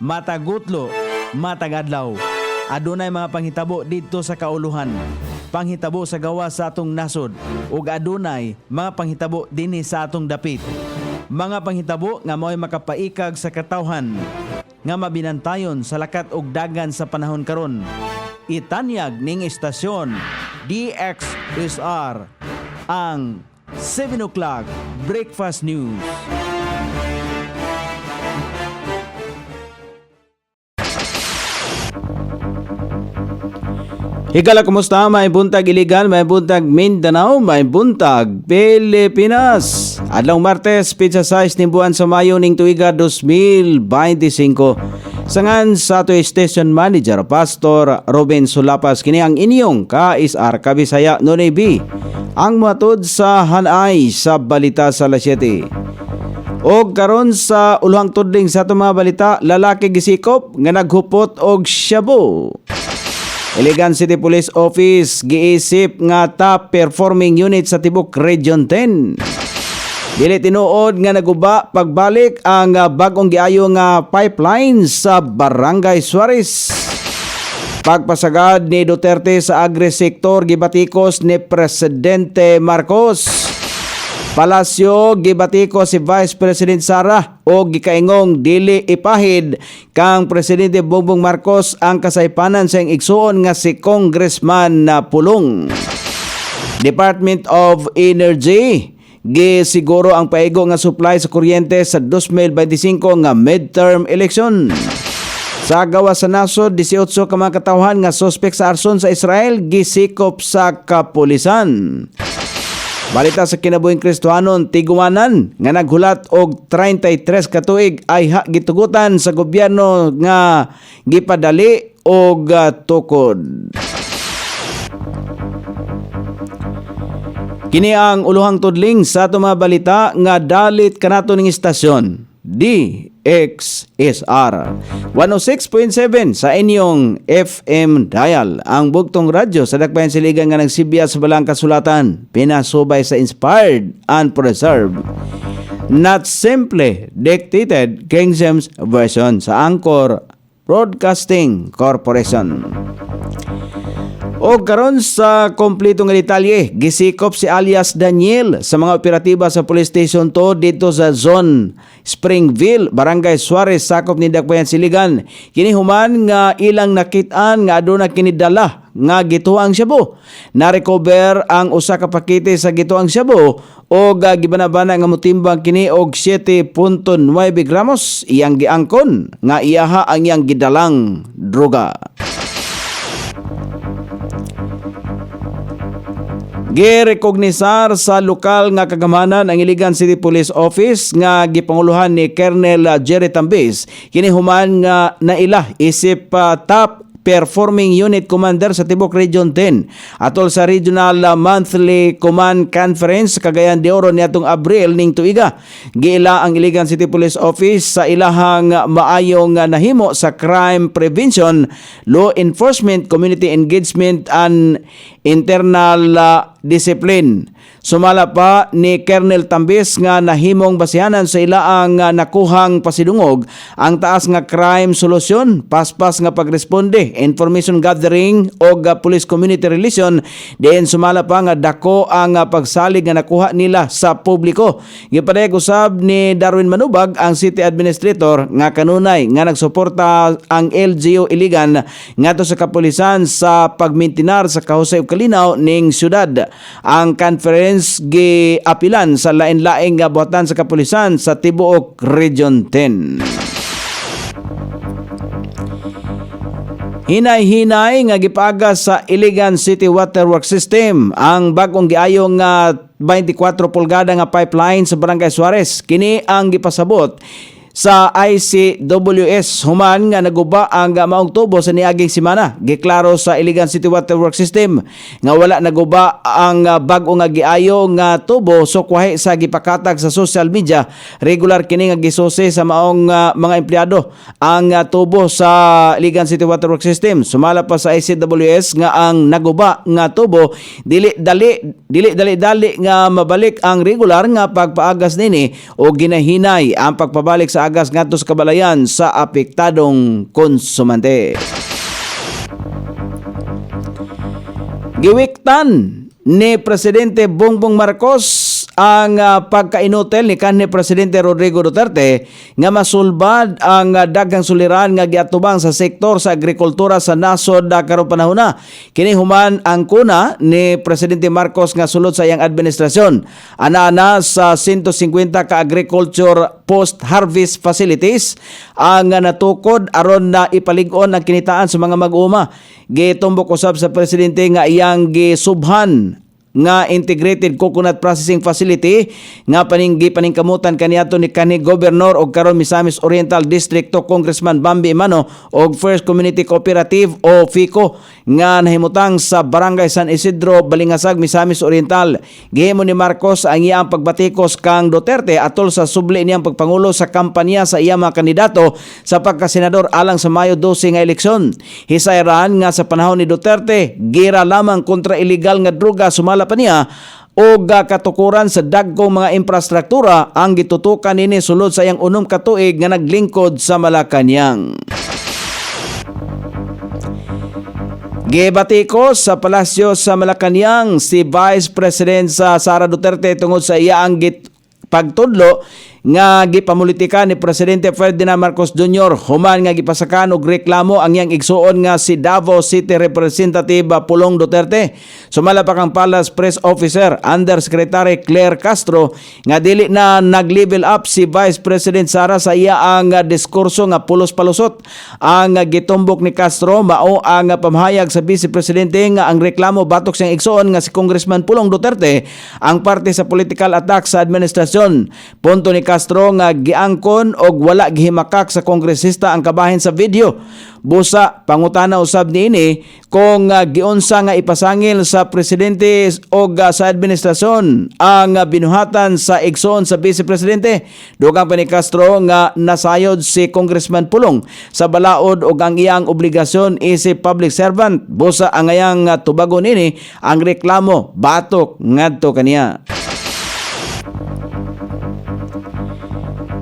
matagutlo, matagadlaw. Adunay mga panghitabo dito sa kauluhan. Panghitabo sa gawa sa atong nasod ug adunay mga panghitabo dinhi sa atong dapit. Mga panghitabo nga mao'y makapaikag sa katawhan nga mabinantayon sa lakat ug dagan sa panahon karon. Itanyag ning istasyon DXSR ang 7 o'clock Breakfast News. Higala, kumusta? May buntag iligan, may buntag Mindanao, may buntag Pilipinas. Adlaw Martes, pizza size ni buwan sa Mayo ning tuiga 2025. Sangan sa ato station manager Pastor Ruben Sulapas kini ang inyong KSR Kabisaya Nonay B. Ang matod sa hanay sa balita sa alas 7. Og karon sa uluhang tudling sa ato mga balita, lalaki gisikop nga naghupot og shabu. Iligan City Police Office giisip nga top performing unit sa tibok Region 10. Dili tinuod nga naguba pagbalik ang bagong giayo nga pipeline sa Barangay Suarez. Pagpasagad ni Duterte sa agri-sektor gibatikos ni Presidente Marcos. Palasyo gibatikos si Vice President Sara o gikaingong dili ipahid kang Presidente Bongbong Marcos ang kasaypanan sa igsuon nga si Congressman na Pulong. Department of Energy gisiguro ang paigo nga supply sa kuryente sa 2025 nga midterm election. Sa gawa sa nasod, 18 ka mga katawhan nga suspek sa arson sa Israel gisikop sa kapulisan. Balita sa kinabuhing Kristohanon, tiguanan nga naghulat og 33 ka tuig ay gitugutan sa gobyerno nga gipadali og tukod. Kini ang uluhang tudling sa ato mga balita nga dalit kanato ning istasyon DXSR 106.7 sa inyong FM dial. Ang bugtong radyo sa dakbayan siligan nga nagsibya sa balang kasulatan, pinasubay sa inspired and preserved, not simply dictated King James Version sa Anchor Broadcasting Corporation. O karon sa kompleto nga detalye, gisikop si alias Daniel sa mga operatiba sa Police Station 2 dito sa Zone Springville, Barangay Suarez, sakop ni Dakbayan Siligan. Kini human nga ilang nakitaan nga aduna kini dala nga gituang shabu. Na-recover ang usa ka pakete sa gituang shabu o gibanabana nga motimbang kini og 7.9 gramos. Iyang giangkon nga iyaha ang iyang gidalang droga. Girekognisar sa lokal nga kagamanan ang Iligan City Police Office nga gipanguluhan ni Colonel Jerry Tambis. Kini human nga naila isip top performing unit commander sa tibok Region 10 atol sa Regional Monthly Command Conference Cagayan de Oro niadtong Abril ning tuiga. Giila ang Iligan City Police Office sa ilahang maayong nahimo sa crime prevention, law enforcement, community engagement and internal discipline. Sumala pa ni Colonel Tambis nga nahimong basihanan sa ilaang nakuhang pasidungog ang taas nga crime solution, paspas nga pagresponde, information gathering o police community relation. Diin sumala pa nga dako ang pagsalig nga nakuha nila sa publiko. Gipadayag usab ni Darwin Manubag, ang city administrator, nga kanunay nga nagsuporta ang LGU Iligan ngadto sa kapulisan sa pagmintinar sa kahusay ug kalinaw ning syudad. Ang conference giapilan sa lain-laing nga buhatan sa kapulisan sa tibuok Region 10. Hinay-hinay nga gipaga sa Iligan City Waterworks System ang bagong giayong 24 pulgada nga pipeline sa Barangay Suarez. Kini ang gipasabot sa ICWS human nga naguba ang maong tubo sa niaging semana. Giklaro sa Iligan City Waterworks System nga wala naguba ang bag-o nga giayo nga tubo, so kwahe sa gipakatag sa social media. Regular kini nga gisusi sa maong mga empleyado ang tubo sa Iligan City Waterworks System. Sumala pa sa ICWS nga ang naguba nga tubo dili dali nga mabalik ang regular nga pagpaagas nini o ginahinay ang pagpabalik sa sa agas ngadto sa kabalayan sa apektadong konsumante. Giwiktan ni Presidente Bongbong Marcos ang pagkainotel ni kanhi Presidente Rodrigo Duterte nga masulbad ang daghang suliran nga giatubang sa sektor sa agrikultura sa nasod karong panahon na. Kini human ang kuna ni Presidente Marcos nga sulod sa iyang administrasyon. Ana sa 150 ka agriculture post-harvest facilities ang natukod aron na ipalig-on ang kinitaan sa mga mag-uma. Gitumbok usab sa Presidente nga iyang gisubhan nga integrated coconut processing facility nga paningkamutan kaniadto ni kanhi gobernador og karon Misamis Oriental District to Congressman Bambi Imano og First Community Cooperative o FICO nga nahimutang sa Barangay San Isidro, Balingasag, Misamis Oriental. Gihimo ni Marcos ang iyang pagbatikos kang Duterte atol sa subli niyang pagpangulo sa kampanya sa iyang mga kandidato sa pagkasenador alang sa Mayo 12 nga eleksyon. Hisayran nga sa panahon ni Duterte gira lamang kontra illegal nga droga sumala pa niya o katukuran sa dagkong mga infrastruktura ang gitutukan nini sulod sa iyang unom ka tuig nga naglingkod sa Malacañang. Gibatikos sa palasyo sa Malacañang si Vice President Sara Duterte tungod sa iyang pagtudlo nga gipamulitika ni Presidente Ferdinand Marcos Jr. human nga gipasakan og reklamo ang iyang igsuon nga si Davao City Representative Pulong Duterte. Sumala pa kang Palace Press Officer Undersecretary Claire Castro nga dili na nag-level up si Vice President Sara sa iya ang diskurso nga pulos-palusot. Ang gitumbok ni Castro mao ang pamahayag sa Vice Presidente nga ang reklamo batok siyang igsuon nga si Congressman Pulong Duterte ang parte sa political attack sa administrasyon. Punto ni Castro nga giangkon og wala gihimakak sa kongresista ang kabahin sa video. Busa pangutana usab niini kung giunsa nga ipasangil sa presidente og sa administrasyon ang binuhatan sa igsoon sa Vice Presidente. Dugang pa ni Castro nga nasayod si Congressman Pulong sa balaod og ang iyang obligasyon isip public servant. Busa ang iyang tubagon niini ang reklamo batok ngadto kaniya.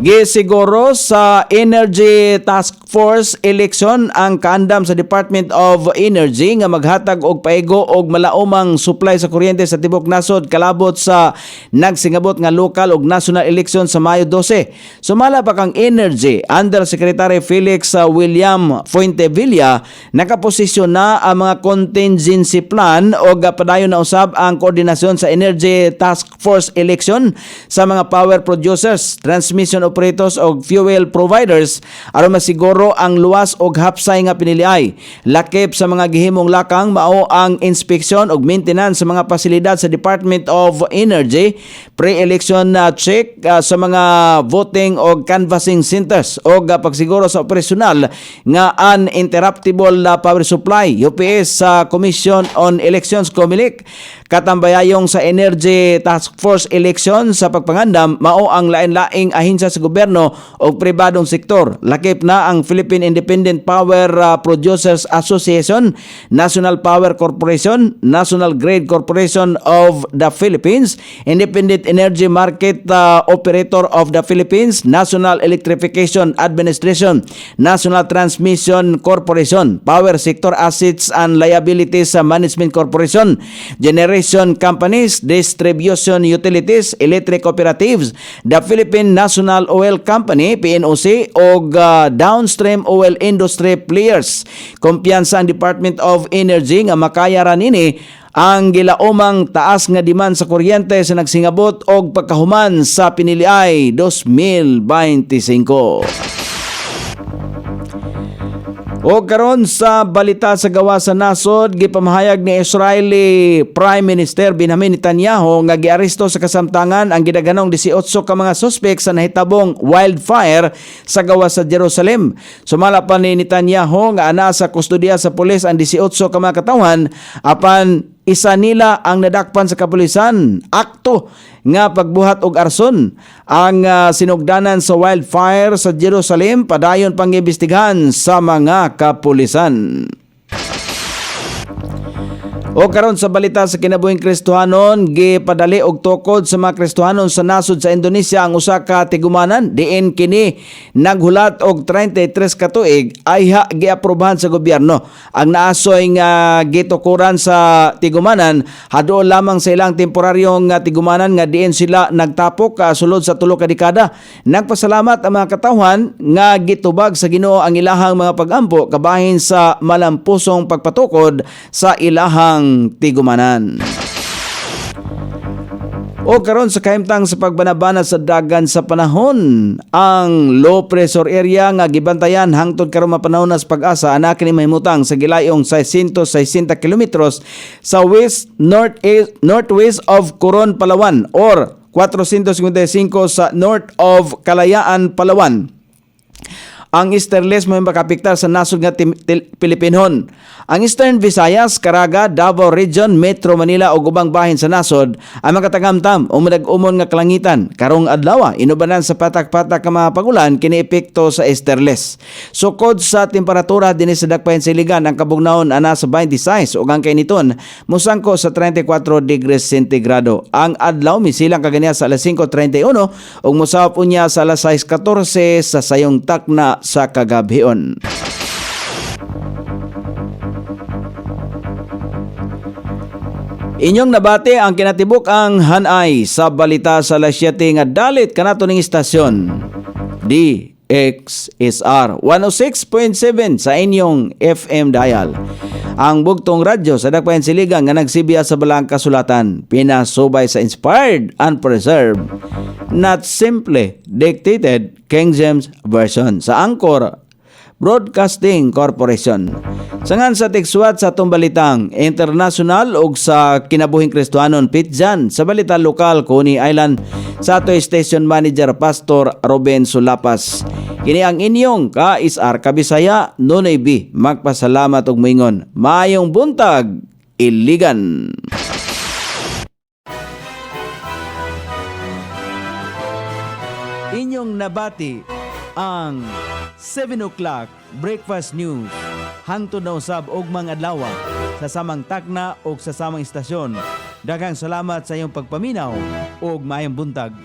Gisiguro sa Energy Task Force election ang kaandam sa Department of Energy nga maghatag og paigo og malaumang supply sa kuryente sa tibok nasod kalabot sa nagsingabot nga local ug national election sa Mayo 12. Sumala pa kang Energy Undersecretary Felix William Fuentevilla nakaposisyon na ang mga contingency plan og padayon na usab ang koordinasyon sa Energy Task Force election sa mga power producers, transmission operators o fuel providers aron masiguro ang luwas og hapsay nga piniliay. Lakip sa mga gihimong lakang mao ang inspeksyon og maintenance sa mga pasilidad sa Department of Energy, pre-election check sa mga voting og canvassing centers og pagsiguro sa operasyonal nga uninterruptible power supply UPS sa Commission on Elections COMELEC. Katambayayong sa Energy Task Force election sa pagpangandam mao ang lain-laing ahensya sa gobyerno o pribadong sektor. Lakip na ang Philippine Independent Power Producers Association, National Power Corporation, National Grid Corporation of the Philippines, Independent Energy Market Operator of the Philippines, National Electrification Administration, National Transmission Corporation, Power Sector Assets and Liabilities Management Corporation, Generation Companies, Distribution Utilities, Electric Cooperatives, the Philippine National Oil Company, PNOC, o downstream oil industry players. Kumpiyansa ang Department of Energy nga makayaran nini ang gilaumang taas nga demand sa kuryente sa nagsingabot og pagkahuman sa piniliay 2025. O karon sa balita sa gawa sa nasod, gipamahayag ni Israeli Prime Minister Benjamin Netanyahu nga giaresto sa kasamtangan ang gidaganong 18 ka mga suspek sa nahitabong wildfire sa gawa sa Jerusalem. Sumala pa ni Netanyahu nga ana sa kustodiya sa pulis ang 18 ka mga katawhan apan isa nila ang nadakpan sa kapulisan akto nga pagbuhat og arson. Ang sinugdanan sa wildfire sa Jerusalem padayon pang imbestigahan sa mga kapulisan. O karon sa balita sa kinabuhing Kristohanon, gipadali og tukod sa mga Kristohanon sa nasod sa Indonesia ang usa ka tigumanan diin kini naghulat og 33 ka tuig ay giaprobahan sa gobyerno. Ang naasoy nga gitukuran sa tigumanan haduol lamang sa ilang temporaryong tigumanan nga diin sila nagtapok sulod sa tulo ka dekada. Nagpasalamat ang mga katawhan nga gitubag sa Ginoo ang ilahang mga pag-ampo kabahin sa malampusong pagpatukod sa ilahang tigumanan. O karon sa kahimtang sa pagbanabana sa dagan sa panahon, ang low pressure area nga gibantayan hangtod karon mapanahon sa pag-asa ana kini mahimutang sa gilayong 660 kilometros sa northwest of Coron, Palawan or 455 sa north of Kalayaan, Palawan. Ang easterlies mo makapiktar sa nasod nga Pilipinhon. Ang Eastern Visayas, Caraga, Davao Region, Metro Manila ug ubang bahin sa nasod ang makatagamtam o madag-umon nga kalangitan. Karong adlaw inubanan sa patak-patak ka mga pagulan kini epekto sa easterlies. Sukod sa temperatura dinhi sa dakpayon sa Iligan ang kabugnawon ana sa 26 ug ang kainiton musangko sa 34 degrees centigrado. Ang adlaw misilang kaniya sa alas 5:31 ug mosawop unya sa alas 6:14 sa sayong takna sa kagabhion. Inyong nabati ang kinatibuk ang hanay sa balita sa alas 7 nga dalit kanato ning istasyon. DXSR 106.7 sa inyong FM dial. Ang bugtong radyo sa dakpayon siligan nga nagsibiya sa balang kasulatan, pinasubay sa inspired and preserved, not simply dictated King James Version sa Anchor Broadcasting Corporation. Sangan sa tiksuat sa atong balitang international ug sa kinabuhing Kristohanon pitjan sa balita lokal Coney Island sa ato station manager Pastor Ruben Sulapas. Kini ang inyong ka-isar kabisaya Nonoy B. Magpasalamat og moingon. Maayong buntag, Iligan. Inyong nabati ang 7 o'clock breakfast news hangtod na usab og mga adlaw sa samang takna o sa samang istasyon. Daghang salamat sa iyong pagpaminaw ug maayong buntag.